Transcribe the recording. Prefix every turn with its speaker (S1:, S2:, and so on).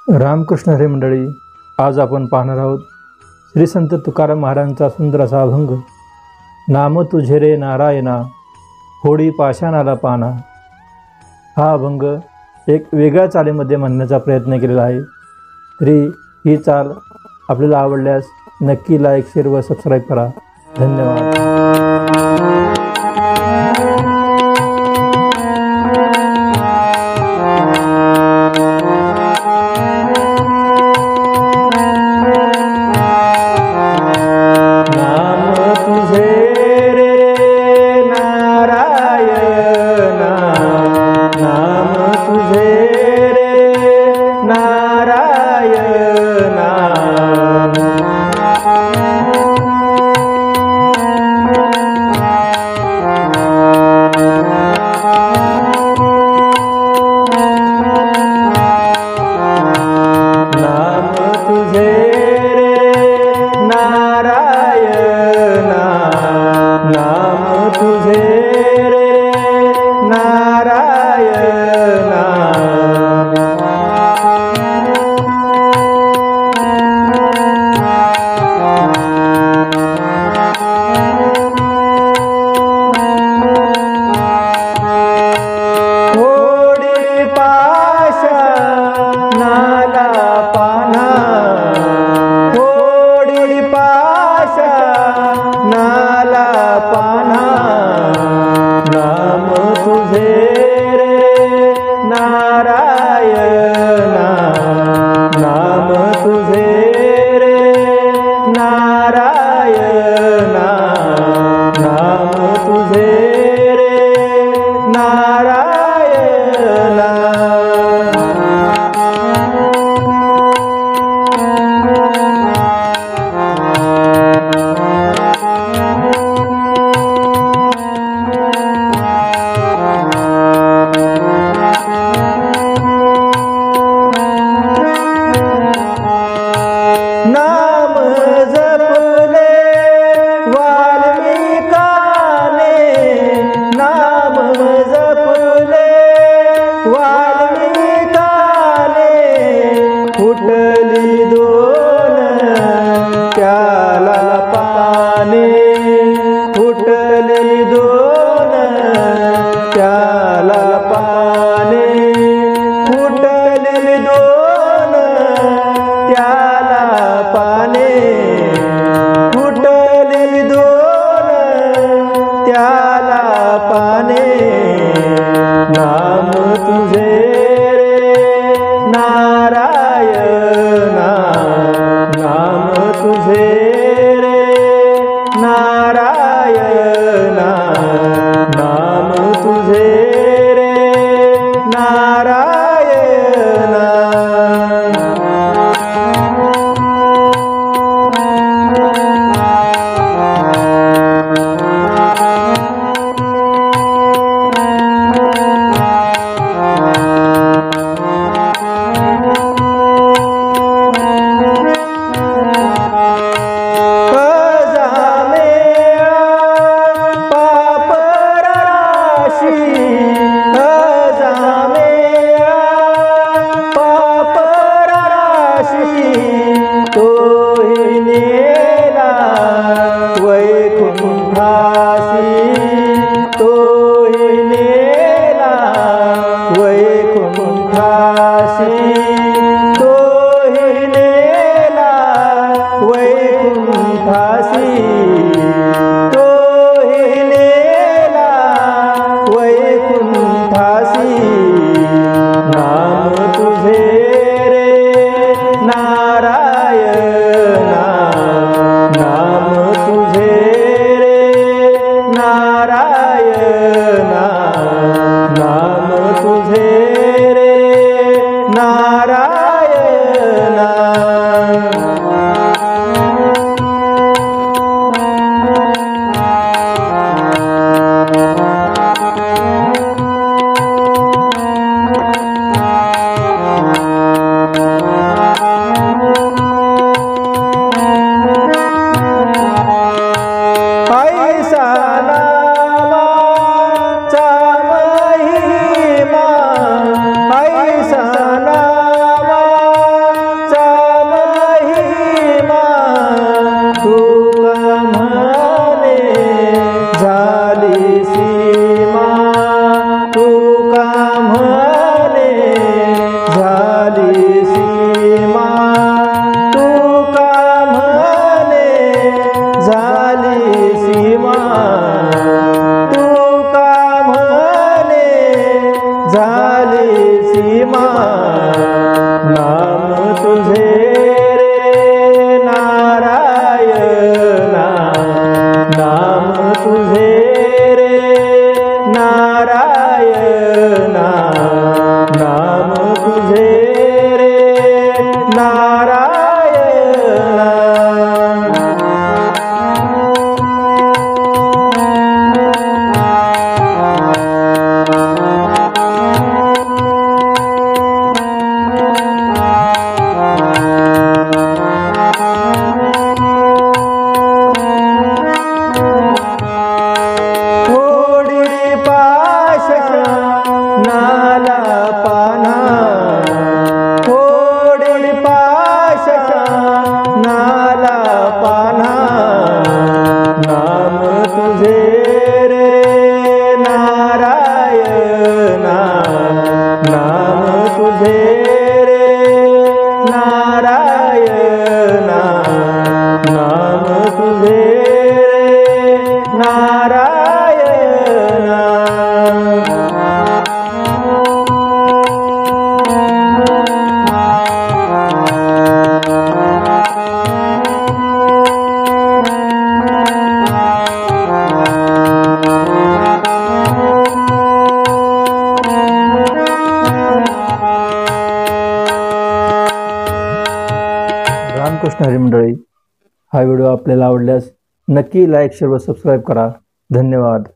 S1: रामकृष्ण हरी मंडळी, आज आपण पाहणार आहोत श्री संत तुकाराम महाराजांचा सुंदर असा अभंग, नाम तुझे रे नारायणा होडी पाषाणाला पाना। हा अभंग एक वेगळ्या चालीमध्ये म्हणण्याचा प्रयत्न केलेला आहे। तरी ही चाल आपल्याला आवडल्यास नक्की लाईक, शेअर व सबस्क्राईब करा। धन्यवाद।
S2: फुटली दोन त्याला पाने, फुटली दोन त्याला पाने, फुटली दोन त्याला पाने, फुटली दोन त्याला पाने। नाम तुझे
S1: रामकृष्ण हरी मंडळी, हा व्हिडिओ आपल्याला आवडल्यास नक्की लाईक शेअर व सबस्क्राईब करा. धन्यवाद.